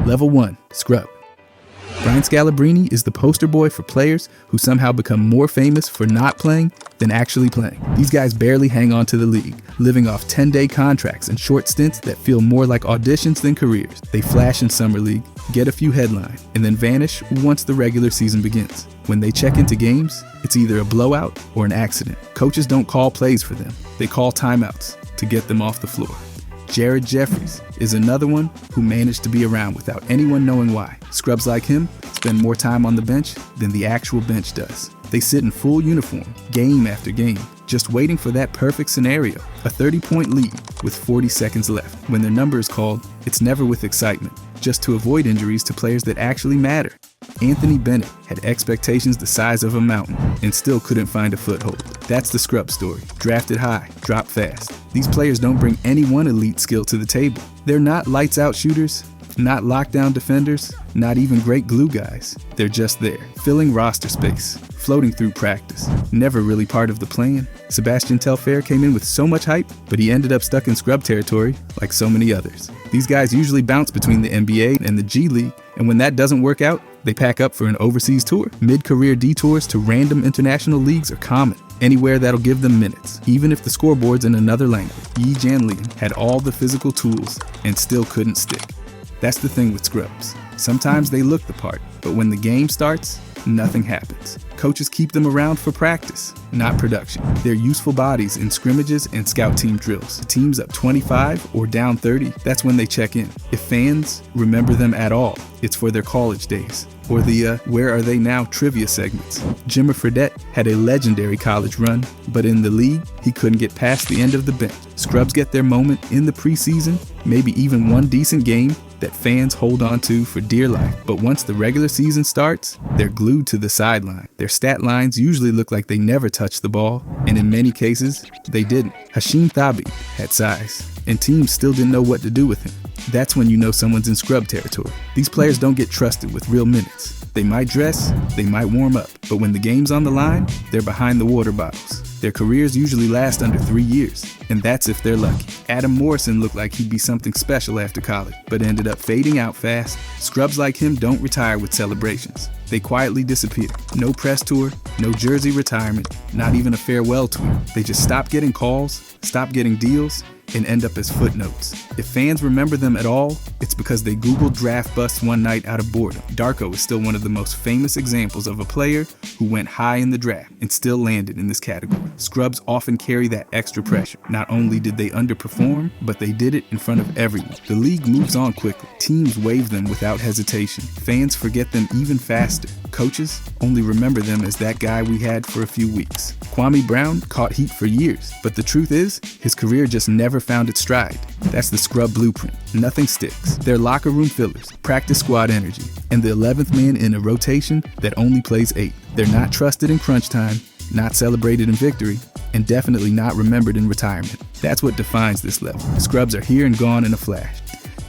Level 1, Scrub. Brian Scalabrine is the poster boy for players who somehow become more famous for not playing than actually playing. These guys barely hang on to the league, living off 10-day contracts and short stints that feel more like auditions than careers. They flash in Summer League, get a few headlines, and then vanish once the regular season begins. When they check into games, it's either a blowout or an accident. Coaches don't call plays for them. They call timeouts to get them off the floor. Jared Jeffries is another one who managed to be around without anyone knowing why. Scrubs like him spend more time on the bench than the actual bench does. They sit in full uniform, game after game, just waiting for that perfect scenario, a 30-point lead with 40 seconds left. When their number is called, it's never with excitement, just to avoid injuries to players that actually matter. Anthony Bennett had expectations the size of a mountain and still couldn't find a foothold. That's the Scrub story. Drafted high, dropped fast. These players don't bring any one elite skill to the table. They're not lights-out shooters, not lockdown defenders, not even great glue guys. They're just there, filling roster space, floating through practice, never really part of the plan. Sebastian Telfair came in with so much hype, but he ended up stuck in Scrub territory like so many others. These guys usually bounce between the NBA and the G League, and when that doesn't work out, they pack up for an overseas tour. Mid-career detours to random international leagues are common. Anywhere that'll give them minutes, even if the scoreboard's in another language. Yi Jianlian had all the physical tools and still couldn't stick. That's the thing with Scrubs. Sometimes they look the part, but when the game starts, nothing happens. Coaches keep them around for practice, not production. They're useful bodies in scrimmages and scout team drills. The team's up 25 or down 30, that's when they check in. If fans remember them at all, it's for their college days, or the Where Are They Now trivia segments. Jimmer Fredette had a legendary college run, but in the league, he couldn't get past the end of the bench. Scrubs get their moment in the preseason, maybe even one decent game that fans hold on to for dear life. But once the regular season starts, they're glued to the sideline. Their stat lines usually look like they never touched the ball, and in many cases, they didn't. Hashim Thabeet had size, and teams still didn't know what to do with him. That's when you know someone's in Scrub territory. These players don't get trusted with real minutes. They might dress, they might warm up, but when the game's on the line, they're behind the water bottles. Their careers usually last under 3 years, and that's if they're lucky. Adam Morrison looked like he'd be something special after college, but ended up fading out fast. Scrubs like him don't retire with celebrations. They quietly disappear. No press tour, no jersey retirement, not even a farewell tour. They just stop getting calls, stop getting deals, and end up as footnotes. If fans remember them at all, it's because they Googled draft busts one night out of boredom. Darko is still one of the most famous examples of a player who went high in the draft and still landed in this category. Scrubs often carry that extra pressure. Not only did they underperform, but they did it in front of everyone. The league moves on quickly. Teams waive them without hesitation. Fans forget them even faster. Coaches only remember them as that guy we had for a few weeks. Kwame Brown caught heat for years, but the truth is, his career just never found its stride. That's the Scrub blueprint. Nothing sticks. They're locker room fillers, practice squad energy, and the 11th man in a rotation that only plays 8. They're not trusted in crunch time, not celebrated in victory, and definitely not remembered in retirement. That's what defines this level. Scrubs are here and gone in a flash.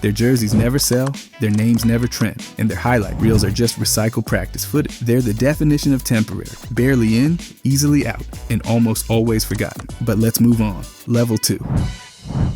Their jerseys never sell, their names never trend, and their highlight reels are just recycled practice footage. They're the definition of temporary, barely in, easily out, and almost always forgotten. But let's move on. Level 2.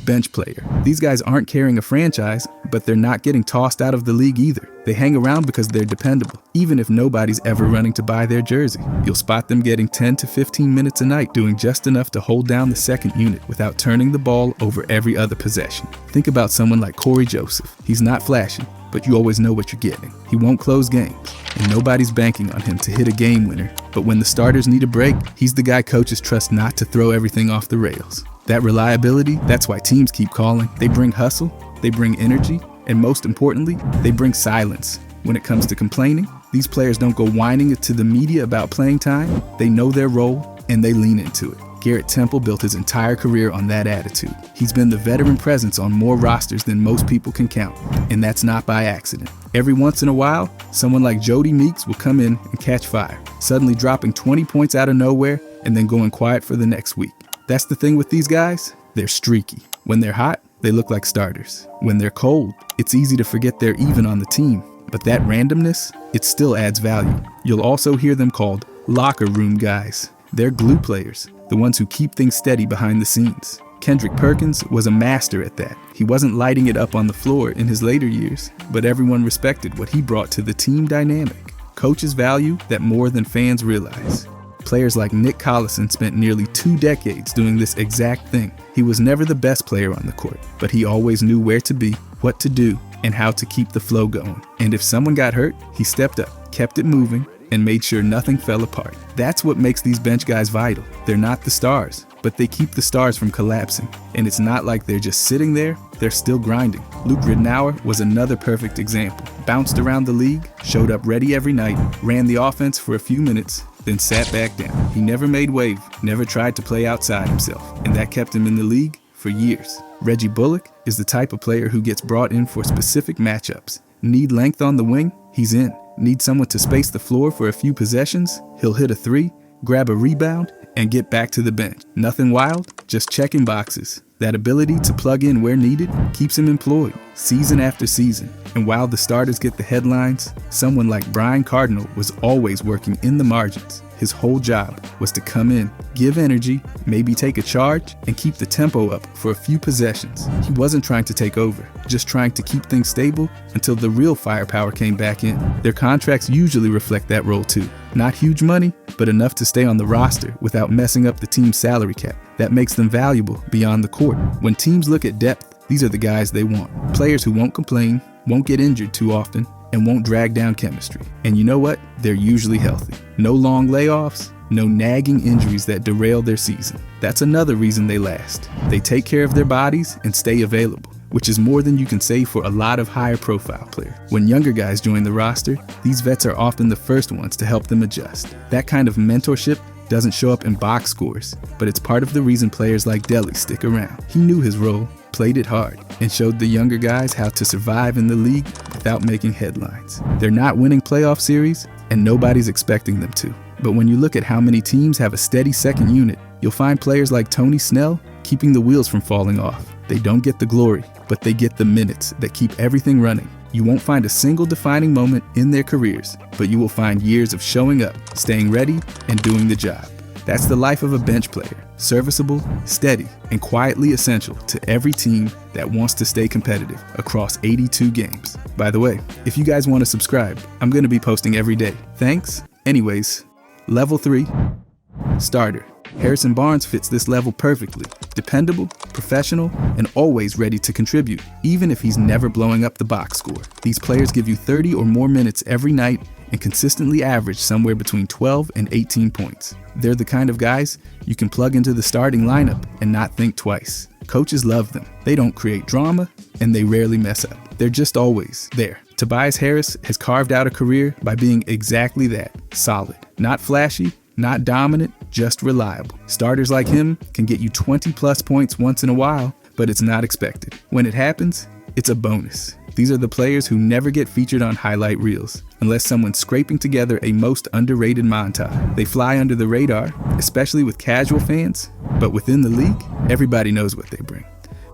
Bench player. These guys aren't carrying a franchise, but they're not getting tossed out of the league either. They hang around because they're dependable, even if nobody's ever running to buy their jersey. You'll spot them getting 10 to 15 minutes a night, doing just enough to hold down the second unit without turning the ball over every other possession. Think about someone like Corey Joseph. He's not flashy, but you always know what you're getting. He won't close games, and nobody's banking on him to hit a game winner. But when the starters need a break, he's the guy coaches trust not to throw everything off the rails. That reliability, that's why teams keep calling. They bring hustle, they bring energy, and most importantly, they bring silence. When it comes to complaining, these players don't go whining to the media about playing time. They know their role, and they lean into it. Garrett Temple built his entire career on that attitude. He's been the veteran presence on more rosters than most people can count, and that's not by accident. Every once in a while, someone like Jody Meeks will come in and catch fire, suddenly dropping 20 points out of nowhere and then going quiet for the next week. That's the thing with these guys, they're streaky. When they're hot, they look like starters. When they're cold, it's easy to forget they're even on the team. But that randomness, it still adds value. You'll also hear them called locker room guys. They're glue players, the ones who keep things steady behind the scenes. Kendrick Perkins was a master at that. He wasn't lighting it up on the floor in his later years, but everyone respected what he brought to the team dynamic. Coaches value that more than fans realize. Players like Nick Collison spent nearly 2 decades doing this exact thing. He was never the best player on the court, but he always knew where to be, what to do, and how to keep the flow going. And if someone got hurt, he stepped up, kept it moving, and made sure nothing fell apart. That's what makes these bench guys vital. They're not the stars, but they keep the stars from collapsing. And it's not like they're just sitting there, they're still grinding. Luke Ridnour was another perfect example. Bounced around the league, showed up ready every night, ran the offense for a few minutes, then sat back down. He never made wave, never tried to play outside himself, and that kept him in the league for years. Reggie Bullock is the type of player who gets brought in for specific matchups. Need length on the wing? He's in. Need someone to space the floor for a few possessions? He'll hit a 3, grab a rebound, and get back to the bench. Nothing wild, just checking boxes. That ability to plug in where needed keeps him employed season after season. And while the starters get the headlines, someone like Brian Cardinal was always working in the margins. His whole job was to come in, give energy, maybe take a charge, and keep the tempo up for a few possessions. He wasn't trying to take over, just trying to keep things stable until the real firepower came back in. Their contracts usually reflect that role too. Not huge money, but enough to stay on the roster without messing up the team's salary cap. That makes them valuable beyond the court. When teams look at depth, these are the guys they want. Players who won't complain, won't get injured too often, and won't drag down chemistry. And you know what? They're usually healthy. No long layoffs, no nagging injuries that derail their season. That's another reason they last. They take care of their bodies and stay available, which is more than you can say for a lot of higher profile players. When younger guys join the roster, these vets are often the first ones to help them adjust. That kind of mentorship doesn't show up in box scores, but it's part of the reason players like Delly stick around. He knew his role, played it hard, and showed the younger guys how to survive in the league without making headlines. They're not winning playoff series, and nobody's expecting them to. But when you look at how many teams have a steady second unit, you'll find players like Tony Snell keeping the wheels from falling off. They don't get the glory, but they get the minutes that keep everything running. You won't find a single defining moment in their careers, but you will find years of showing up, staying ready, and doing the job. That's the life of a bench player. Serviceable, steady, and quietly essential to every team that wants to stay competitive across 82 games. By the way, if you guys want to subscribe, I'm going to be posting every day. Thanks. Anyways, level 3, starter. Harrison Barnes fits this level perfectly. Dependable, professional, and always ready to contribute, even if he's never blowing up the box score. These players give you 30 or more minutes every night and consistently average somewhere between 12 and 18 points. They're the kind of guys you can plug into the starting lineup and not think twice. Coaches love them. They don't create drama, and they rarely mess up. They're just always there. Tobias Harris has carved out a career by being exactly that, solid. Not flashy, not dominant, just reliable. Starters like him can get you 20 plus points once in a while, but it's not expected. When it happens, it's a bonus. These are the players who never get featured on highlight reels, unless someone's scraping together a most underrated montage. They fly under the radar, especially with casual fans, but within the league, everybody knows what they bring.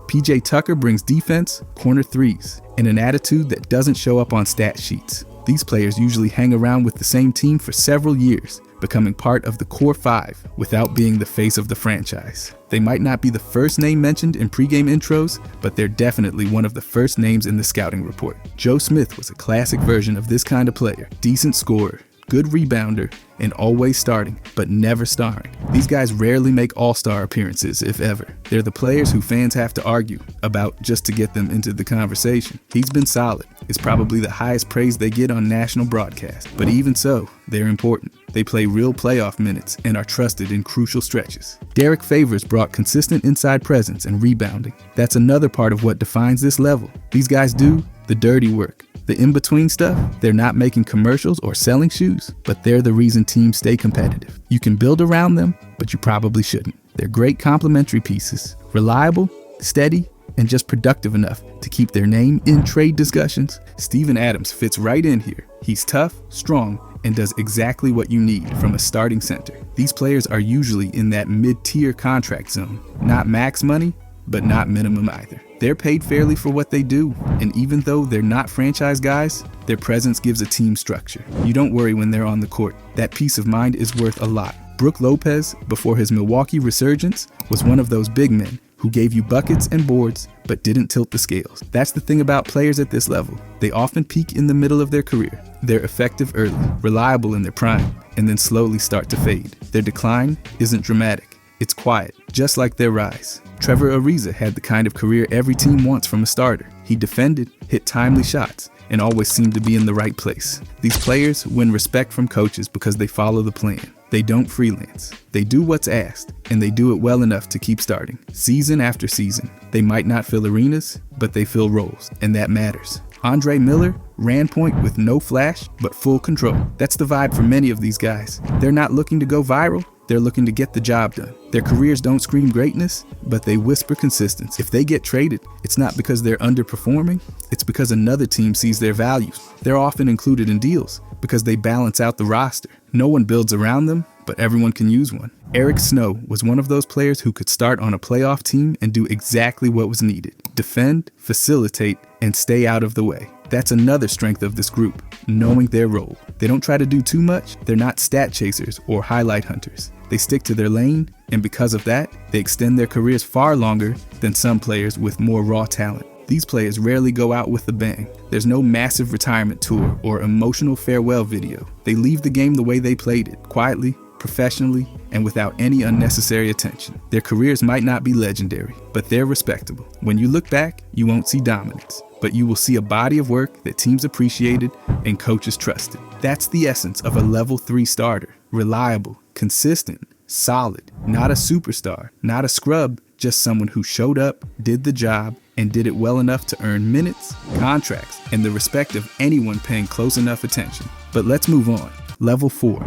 PJ Tucker brings defense, corner threes, and an attitude that doesn't show up on stat sheets. These players usually hang around with the same team for several years, becoming part of the core 5 without being the face of the franchise. They might not be the first name mentioned in pregame intros, but they're definitely one of the first names in the scouting report. Joe Smith was a classic version of this kind of player. Decent scorer, good rebounder, and always starting, but never starring. These guys rarely make all-star appearances, if ever. They're the players who fans have to argue about just to get them into the conversation. He's been solid. It's probably the highest praise they get on national broadcast. But even so, they're important. They play real playoff minutes and are trusted in crucial stretches. Derek Favors brought consistent inside presence and rebounding. That's another part of what defines this level. These guys do the dirty work. The in-between stuff, they're not making commercials or selling shoes, but they're the reason teams stay competitive. You can build around them, but you probably shouldn't. They're great complementary pieces, reliable, steady, and just productive enough to keep their name in trade discussions. Steven Adams fits right in here. He's tough, strong, and does exactly what you need from a starting center. These players are usually in that mid-tier contract zone. Not max money, but not minimum either. They're paid fairly for what they do, and even though they're not franchise guys, their presence gives a team structure. You don't worry when they're on the court. That peace of mind is worth a lot. Brook Lopez, before his Milwaukee resurgence, was one of those big men who who gave you buckets and boards but didn't tilt the scales. That's the thing about players at this level. They often peak in the middle of their career. They're effective early, reliable in their prime, and then slowly start to fade. Their decline isn't dramatic. It's quiet, just like their rise. Trevor Ariza had the kind of career every team wants from a starter. He defended, hit timely shots, and always seemed to be in the right place. These players win respect from coaches because they follow the plan. They don't freelance. They do what's asked, and they do it well enough to keep starting. Season after season, they might not fill arenas, but they fill roles, and that matters. Andre Miller ran point with no flash, but full control. That's the vibe for many of these guys. They're not looking to go viral. They're looking to get the job done. Their careers don't scream greatness, but they whisper consistency. If they get traded, it's not because they're underperforming, it's because another team sees their values. They're often included in deals because they balance out the roster. No one builds around them, but everyone can use one. Eric Snow was one of those players who could start on a playoff team and do exactly what was needed: defend, facilitate, and stay out of the way. That's another strength of this group, knowing their role. They don't try to do too much. They're not stat chasers or highlight hunters. They stick to their lane, and because of that, they extend their careers far longer than some players with more raw talent. These players rarely go out with a bang. There's no massive retirement tour or emotional farewell video. They leave the game the way they played it, quietly, professionally, and without any unnecessary attention. Their careers might not be legendary, but they're respectable. When you look back, you won't see dominance, but you will see a body of work that teams appreciated and coaches trusted. That's the essence of a level 3 starter. Reliable, consistent, solid. Not a superstar, not a scrub, just someone who showed up, did the job, and did it well enough to earn minutes, contracts, and the respect of anyone paying close enough attention. But let's move on. Level 4.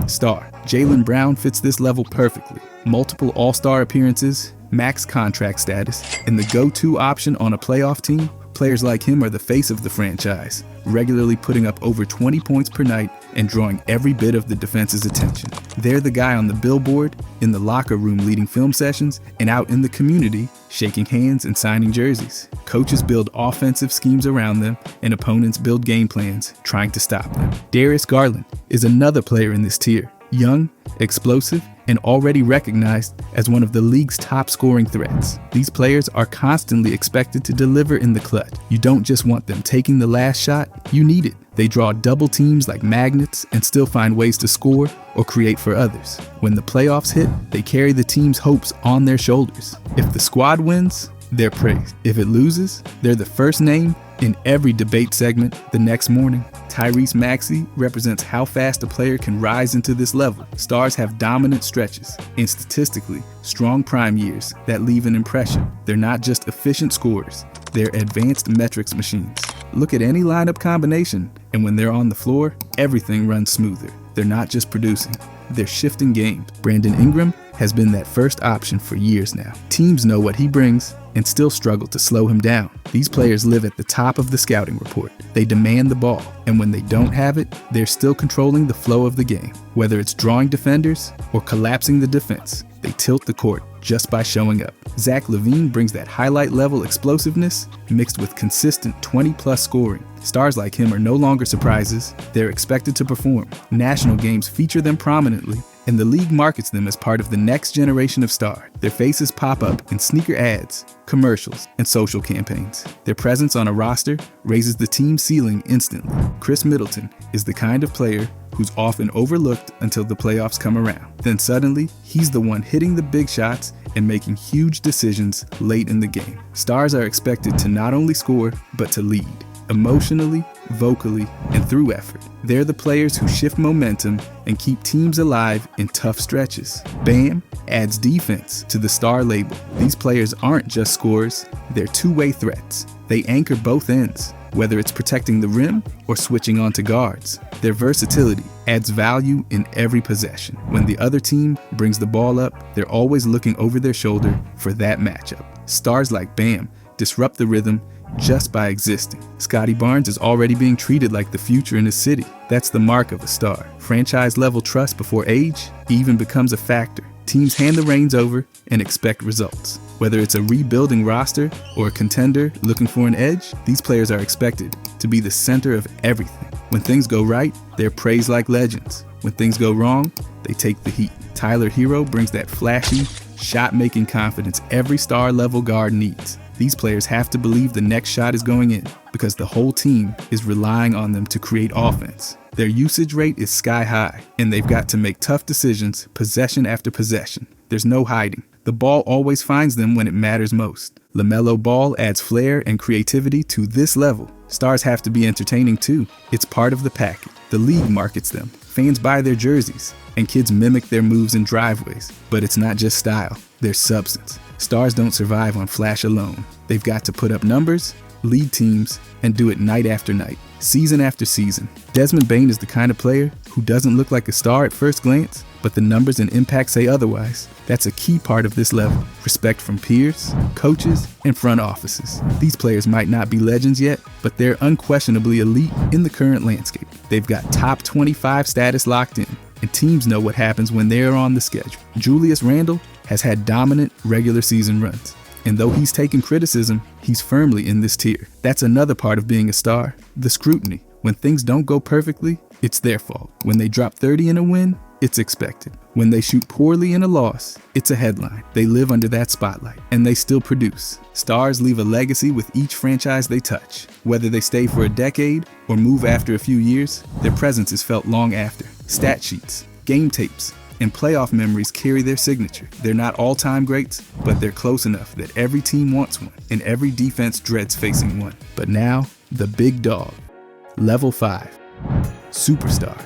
Star. Jaylen Brown fits this level perfectly. Multiple All-Star appearances, max contract status, and the go-to option on a playoff team. Players like him are the face of the franchise, regularly putting up over 20 points per night and drawing every bit of the defense's attention. They're the guy on the billboard, in the locker room leading film sessions, and out in the community shaking hands and signing jerseys. Coaches build offensive schemes around them, and opponents build game plans trying to stop them. Darius Garland is another player in this tier. Young, explosive, and already recognized as one of the league's top scoring threats. These players are constantly expected to deliver in the clutch. You don't just want them taking the last shot, you need it. They draw double teams like magnets and still find ways to score or create for others. When the playoffs hit, they carry the team's hopes on their shoulders. If the squad wins, they're praised. If it loses, they're the first name in every debate segment the next morning. Tyrese Maxey represents how fast a player can rise into this level. Stars have dominant stretches and statistically strong prime years that leave an impression. They're not just efficient scorers, they're advanced metrics machines. Look at any lineup combination, and when they're on the floor, everything runs smoother. They're not just producing, they're shifting games. Brandon Ingram has been that first option for years now. Teams know what he brings and still struggle to slow him down. These players live at the top of the scouting report. They demand the ball, and when they don't have it, they're still controlling the flow of the game. Whether it's drawing defenders or collapsing the defense, they tilt the court just by showing up. Zach LaVine brings that highlight level explosiveness mixed with consistent 20-plus scoring. Stars like him are no longer surprises, they're expected to perform. National games feature them prominently, and the league markets them as part of the next generation of star. Their faces pop up in sneaker ads, commercials, and social campaigns. Their presence on a roster raises the team's ceiling instantly. Chris Middleton is the kind of player who's often overlooked until the playoffs come around. Then suddenly, he's the one hitting the big shots and making huge decisions late in the game. Stars are expected to not only score, but to lead. Emotionally, vocally, and through effort. They're the players who shift momentum and keep teams alive in tough stretches. Bam adds defense to the star label. These players aren't just scorers, they're two-way threats. They anchor both ends, whether it's protecting the rim or switching onto guards. Their versatility adds value in every possession. When the other team brings the ball up, they're always looking over their shoulder for that matchup. Stars like Bam disrupt the rhythm just by existing. Scotty Barnes is already being treated like the future in his city. That's the mark of a star. Franchise-level trust before age even becomes a factor. Teams hand the reins over and expect results. Whether it's a rebuilding roster or a contender looking for an edge, these players are expected to be the center of everything. When things go right, they're praised like legends. When things go wrong, they take the heat. Tyler Hero brings that flashy, shot-making confidence every star-level guard needs. These players have to believe the next shot is going in because the whole team is relying on them to create offense. Their usage rate is sky high, and they've got to make tough decisions possession after possession. There's no hiding. The ball always finds them when it matters most. LaMelo Ball adds flair and creativity to this level. Stars have to be entertaining too. It's part of the package. The league markets them. Fans buy their jerseys, and kids mimic their moves in driveways. But it's not just style, there's substance. Stars don't survive on flash alone. They've got to put up numbers, lead teams, and do it night after night, season after season. Desmond Bane is the kind of player who doesn't look like a star at first glance, but the numbers and impact say otherwise. That's a key part of this level. Respect from peers, coaches, and front offices. These players might not be legends yet, but they're unquestionably elite in the current landscape. They've got top 25 status locked in, and teams know what happens when they're on the schedule. Julius Randle has had dominant regular season runs, and though he's taken criticism, he's firmly in this tier. That's another part of being a star, the scrutiny. When things don't go perfectly, it's their fault. When they drop 30 in a win, it's expected. When they shoot poorly in a loss, it's a headline. They live under that spotlight, and they still produce. Stars leave a legacy with each franchise they touch. Whether they stay for a decade or move after a few years, their presence is felt long after. Stat sheets, game tapes, and playoff memories carry their signature. They're not all-time greats, but they're close enough that every team wants one, and every defense dreads facing one. But now, the big dog. Level 5. Superstar.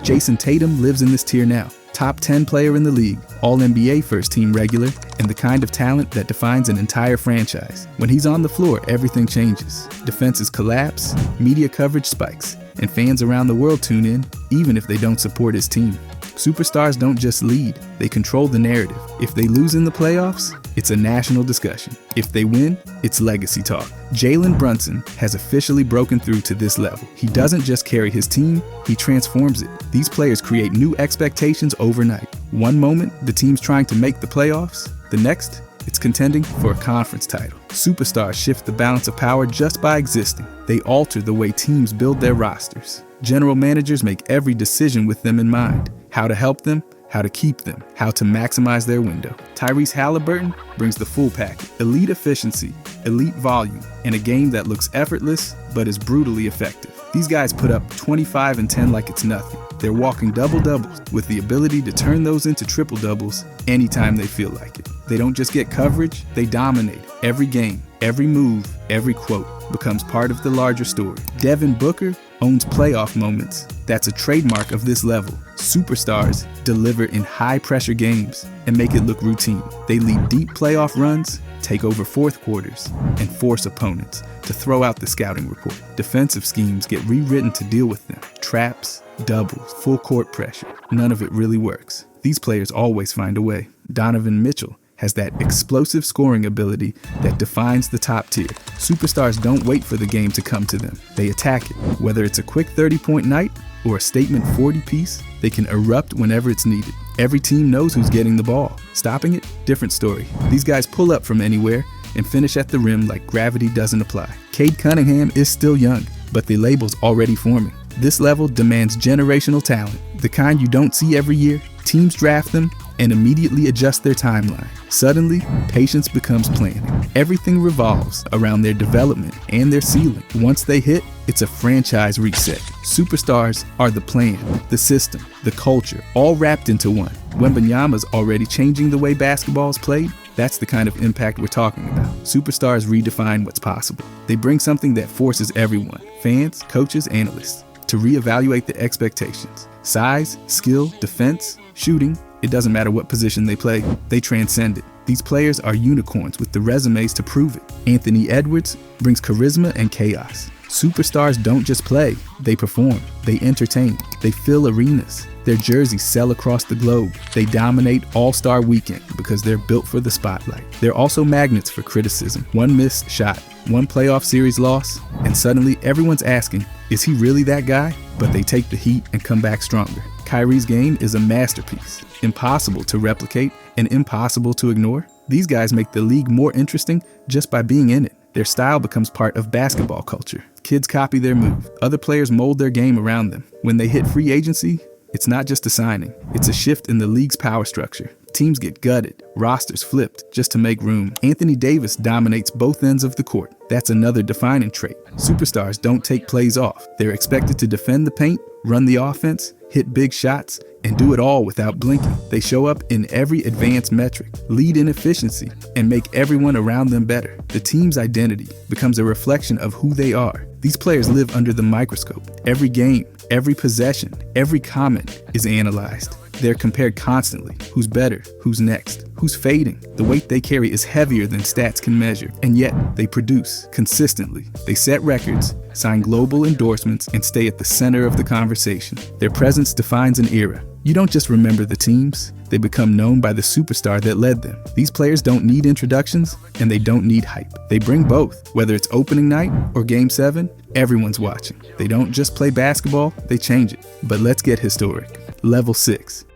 Jason Tatum lives in this tier now. Top 10 player in the league, All-NBA first-team regular, and the kind of talent that defines an entire franchise. When he's on the floor, everything changes. Defenses collapse, media coverage spikes, and fans around the world tune in, even if they don't support his team. Superstars don't just lead, they control the narrative. If they lose in the playoffs, it's a national discussion. If they win, it's legacy talk. Jalen Brunson has officially broken through to this level. He doesn't just carry his team, he transforms it. These players create new expectations overnight. One moment, the team's trying to make the playoffs. The next, it's contending for a conference title. Superstars shift the balance of power just by existing. They alter the way teams build their rosters. General managers make every decision with them in mind. How to help them, how to keep them, how to maximize their window. Tyrese Halliburton brings the full package. Elite efficiency, elite volume, and a game that looks effortless but is brutally effective. These guys put up 25 and 10 like it's nothing. They're walking double-doubles with the ability to turn those into triple-doubles anytime they feel like it. They don't just get coverage, they dominate. Every game, every move, every quote becomes part of the larger story. Devin Booker owns playoff moments. That's a trademark of this level. Superstars deliver in high-pressure games and make it look routine. They lead deep playoff runs, take over fourth quarters, and force opponents to throw out the scouting report. Defensive schemes get rewritten to deal with them. Traps, doubles, full court pressure. None of it really works. These players always find a way. Donovan Mitchell has that explosive scoring ability that defines the top tier. Superstars don't wait for the game to come to them. They attack it. Whether it's a quick 30-point night or a statement 40 piece, they can erupt whenever it's needed. Every team knows who's getting the ball. Stopping it? Different story. These guys pull up from anywhere and finish at the rim like gravity doesn't apply. Cade Cunningham is still young, but the label's already forming. This level demands generational talent, the kind you don't see every year. Teams draft them and immediately adjust their timeline. Suddenly, patience becomes planning. Everything revolves around their development and their ceiling. Once they hit, it's a franchise reset. Superstars are the plan, the system, the culture, all wrapped into one. Wembanyama's already changing the way basketball is played. That's the kind of impact we're talking about. Superstars redefine what's possible. They bring something that forces everyone, fans, coaches, analysts, to reevaluate the expectations. Size, skill, defense, shooting, it doesn't matter what position they play, they transcend it. These players are unicorns with the resumes to prove it. Anthony Edwards brings charisma and chaos. Superstars don't just play, they perform, they entertain, they fill arenas. Their jerseys sell across the globe. They dominate All-Star Weekend because they're built for the spotlight. They're also magnets for criticism. One missed shot, one playoff series loss, and suddenly everyone's asking, is he really that guy? But they take the heat and come back stronger. Kyrie's game is a masterpiece, impossible to replicate and impossible to ignore. These guys make the league more interesting just by being in it. Their style becomes part of basketball culture. Kids copy their move. Other players mold their game around them. When they hit free agency, it's not just a signing. It's a shift in the league's power structure. Teams get gutted, rosters flipped just to make room. Anthony Davis dominates both ends of the court. That's another defining trait. Superstars don't take plays off. They're expected to defend the paint, run the offense, hit big shots, and do it all without blinking. They show up in every advanced metric, lead in efficiency, and make everyone around them better. The team's identity becomes a reflection of who they are. These players live under the microscope. Every game, every possession, every comment is analyzed. They're compared constantly. Who's better? Who's next? Who's fading? The weight they carry is heavier than stats can measure, and yet they produce consistently. They set records, sign global endorsements, and stay at the center of the conversation. Their presence defines an era. You don't just remember the teams, they become known by the superstar that led them. These players don't need introductions, and they don't need hype. They bring both. Whether it's opening night or Game 7, everyone's watching. They don't just play basketball, they change it. But let's get historic. Level 6.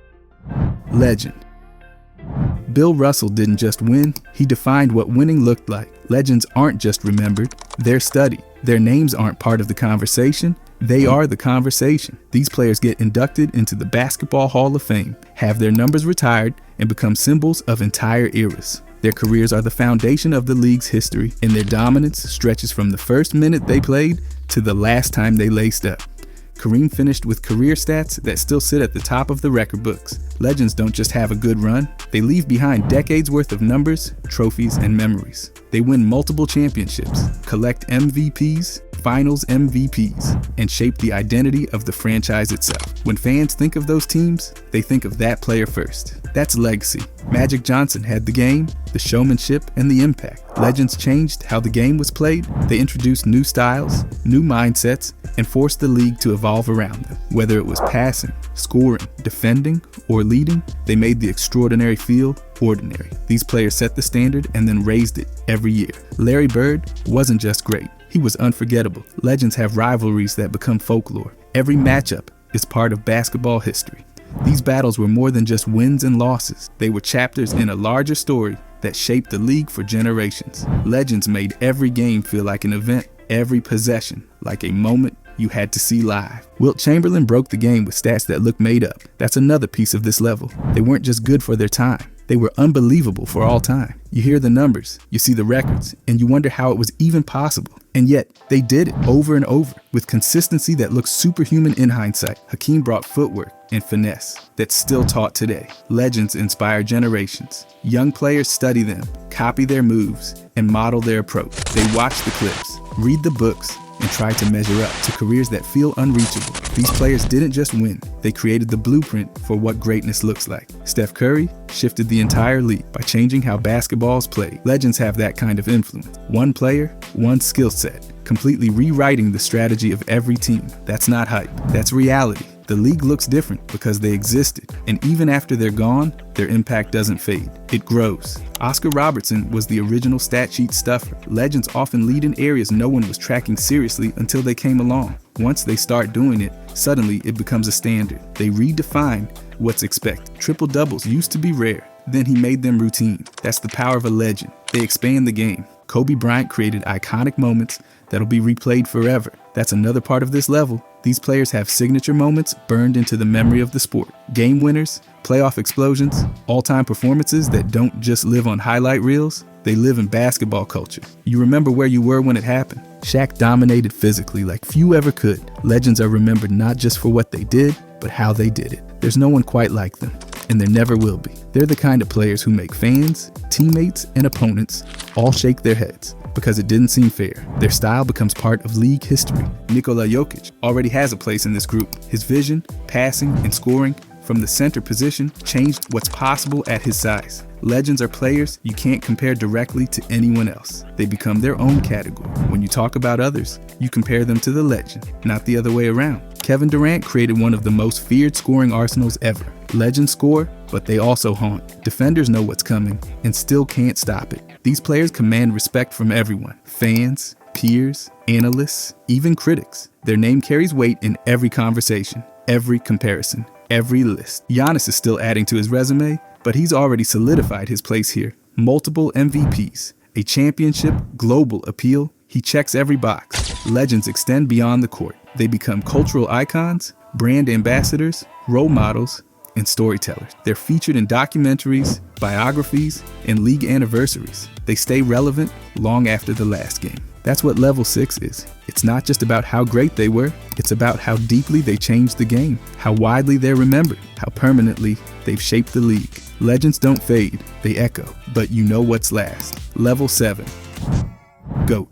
Legend. Bill Russell didn't just win, he defined what winning looked like. Legends aren't just remembered, they're studied. Their names aren't part of the conversation, they are the conversation. These players get inducted into the Basketball Hall of Fame, have their numbers retired, and become symbols of entire eras. Their careers are the foundation of the league's history, and their dominance stretches from the first minute they played to the last time they laced up. Kareem finished with career stats that still sit at the top of the record books. Legends don't just have a good run, they leave behind decades worth of numbers, trophies, and memories. They win multiple championships, collect MVPs, finals MVPs, and shape the identity of the franchise itself. When fans think of those teams, they think of that player first. That's legacy. Magic Johnson had the game, the showmanship, and the impact. Legends changed how the game was played. They introduced new styles, new mindsets, and forced the league to evolve around them. Whether it was passing, scoring, defending, or leading, they made the extraordinary feel ordinary. These players set the standard and then raised it every year. Larry Bird wasn't just great, he was unforgettable. Legends have rivalries that become folklore. Every matchup is part of basketball history. These battles were more than just wins and losses. They were chapters in a larger story that shaped the league for generations. Legends made every game feel like an event, every possession like a moment you had to see live. Wilt Chamberlain broke the game with stats that look made up. That's another piece of this level. They weren't just good for their time. They were unbelievable for all time. You hear the numbers, you see the records, and you wonder how it was even possible. And yet, they did it over and over with consistency that looks superhuman in hindsight. Hakeem brought footwork and finesse that's still taught today. Legends inspire generations. Young players study them, copy their moves, and model their approach. They watch the clips, read the books, and try to measure up to careers that feel unreachable. These players didn't just win, they created the blueprint for what greatness looks like. Steph Curry shifted the entire league by changing how basketball is played. Legends have that kind of influence. One player, one skill set, completely rewriting the strategy of every team. That's not hype, that's reality. The league looks different because they existed, and even after they're gone, their impact doesn't fade. It grows. Oscar Robertson was the original stat sheet stuffer. Legends often lead in areas no one was tracking seriously until they came along. Once they start doing it, suddenly it becomes a standard. They redefine what's expected. Triple doubles used to be rare. Then he made them routine. That's the power of a legend. They expand the game. Kobe Bryant created iconic moments that'll be replayed forever. That's another part of this level. These players have signature moments burned into the memory of the sport. Game winners, playoff explosions, all-time performances that don't just live on highlight reels, they live in basketball culture. You remember where you were when it happened. Shaq dominated physically like few ever could. Legends are remembered not just for what they did, but how they did it. There's no one quite like them, and there never will be. They're the kind of players who make fans, teammates, and opponents all shake their heads because it didn't seem fair. Their style becomes part of league history. Nikola Jokic already has a place in this group. His vision, passing, and scoring from the center position changed what's possible at his size. Legends are players you can't compare directly to anyone else. They become their own category. When you talk about others, you compare them to the legend, not the other way around. Kevin Durant created one of the most feared scoring arsenals ever. Legends score, but they also haunt. Defenders know what's coming and still can't stop it. These players command respect from everyone. Fans, peers, analysts, even critics. Their name carries weight in every conversation, every comparison, every list. Giannis is still adding to his resume, but he's already solidified his place here. Multiple MVPs, a championship, global appeal. He checks every box. Legends extend beyond the court. They become cultural icons, brand ambassadors, role models, and storytellers. They're featured in documentaries, biographies, and league anniversaries. They stay relevant long after the last game. That's what Level 6 is. It's not just about how great they were, it's about how deeply they changed the game, how widely they're remembered, how permanently they've shaped the league. Legends don't fade, they echo, but you know what's last. Level 7. GOAT.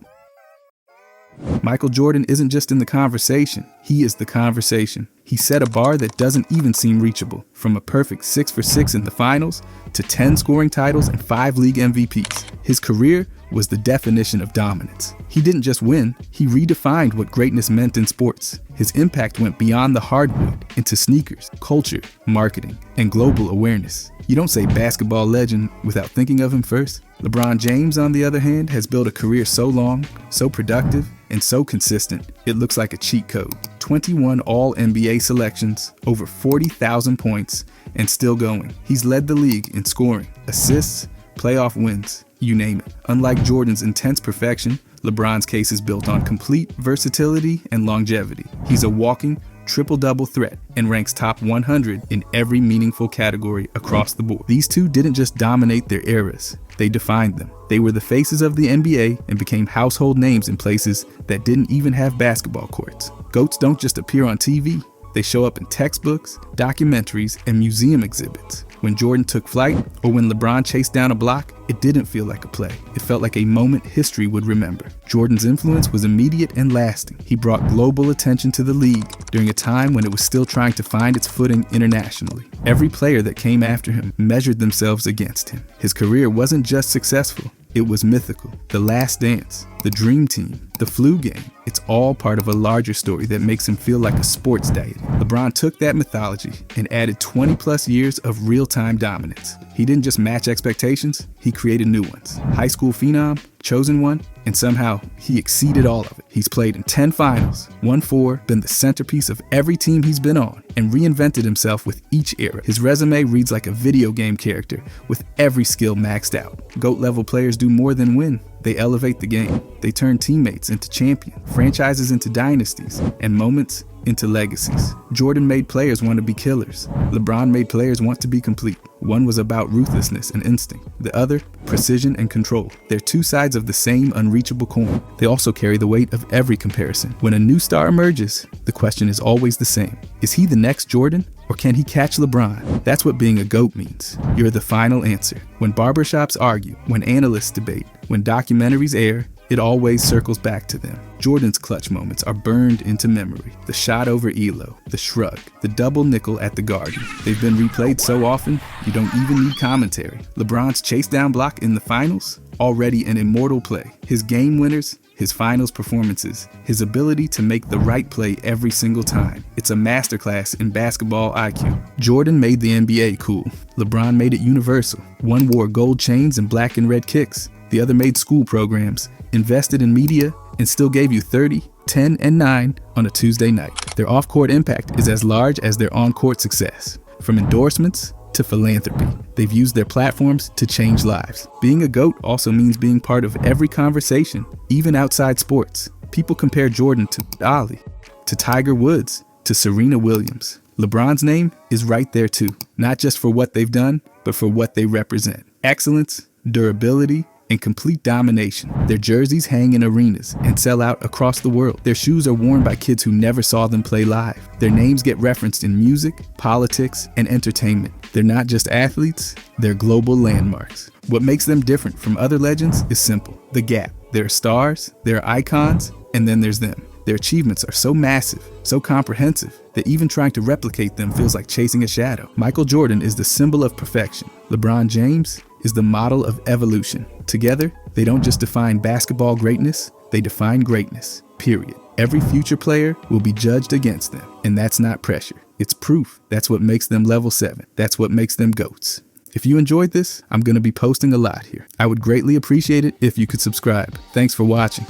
Michael Jordan isn't just in the conversation, he is the conversation. He set a bar that doesn't even seem reachable, from a perfect 6 for 6 in the finals to 10 scoring titles and 5 league MVPs. His career was the definition of dominance. He didn't just win, he redefined what greatness meant in sports. His impact went beyond the hardwood into sneakers, culture, marketing, and global awareness. You don't say basketball legend without thinking of him first. LeBron James, on the other hand, has built a career so long, so productive, and so consistent, it looks like a cheat code. 21 All-NBA selections, over 40,000 points, and still going. He's led the league in scoring, assists, playoff wins, you name it. Unlike Jordan's intense perfection, LeBron's case is built on complete versatility and longevity. He's a walking triple-double threat and ranks top 100 in every meaningful category across the board. These two didn't just dominate their eras, they defined them. They were the faces of the NBA and became household names in places that didn't even have basketball courts. GOATs don't just appear on TV, they show up in textbooks, documentaries, and museum exhibits. When Jordan took flight, or when LeBron chased down a block, it didn't feel like a play. It felt like a moment history would remember. Jordan's influence was immediate and lasting. He brought global attention to the league during a time when it was still trying to find its footing internationally. Every player that came after him measured themselves against him. His career wasn't just successful, it was mythical. The Last Dance, the Dream Team, the Flu Game, it's all part of a larger story that makes him feel like a sports deity. LeBron took that mythology and added 20 plus years of real-time dominance. He didn't just match expectations, he created new ones. High school phenom, chosen one, and somehow he exceeded all of it. He's played in 10 finals, won 4, been the centerpiece of every team he's been on, and reinvented himself with each era. His resume reads like a video game character with every skill maxed out. GOAT-level players do more than win. They elevate the game. They turn teammates into champions, franchises into dynasties, and moments into legacies. Jordan made players want to be killers. LeBron made players want to be complete. One was about ruthlessness and instinct. The other, precision and control. They're two sides of the same unreachable coin. They also carry the weight of every comparison. When a new star emerges, the question is always the same. Is he the next Jordan? Or can he catch LeBron? That's what being a GOAT means. You're the final answer. When barbershops argue, when analysts debate, when documentaries air, it always circles back to them. Jordan's clutch moments are burned into memory. The shot over Elo, the shrug, the double nickel at the Garden. They've been replayed so often, you don't even need commentary. LeBron's chase down block in the finals, already an immortal play. His game winners, his finals performances, his ability to make the right play every single time. It's a masterclass in basketball IQ. Jordan made the NBA cool. LeBron made it universal. One wore gold chains and black and red kicks. The other made school programs, invested in media, and still gave you 30, 10, and 9 on a Tuesday night. Their off-court impact is as large as their on-court success. From endorsements to philanthropy, they've used their platforms to change lives. Being a GOAT also means being part of every conversation, even outside sports. People compare Jordan to Ali, to Tiger Woods, to Serena Williams. LeBron's name is right there too, not just for what they've done, but for what they represent. Excellence, durability, and complete domination. Their jerseys hang in arenas and sell out across the world. Their shoes are worn by kids who never saw them play live. Their names get referenced in music, politics, and entertainment. They're not just athletes, they're global landmarks. What makes them different from other legends is simple: the gap. There are stars, there are icons, and then there's them. Their achievements are so massive, so comprehensive, that even trying to replicate them feels like chasing a shadow. Michael Jordan is the symbol of perfection. LeBron James is the model of evolution. Together, they don't just define basketball greatness, they define greatness, period. Every future player will be judged against them, and that's not pressure. It's proof. That's what makes them level 7. That's what makes them GOATs. If you enjoyed this, I'm going to be posting a lot here. I would greatly appreciate it if you could subscribe. Thanks for watching.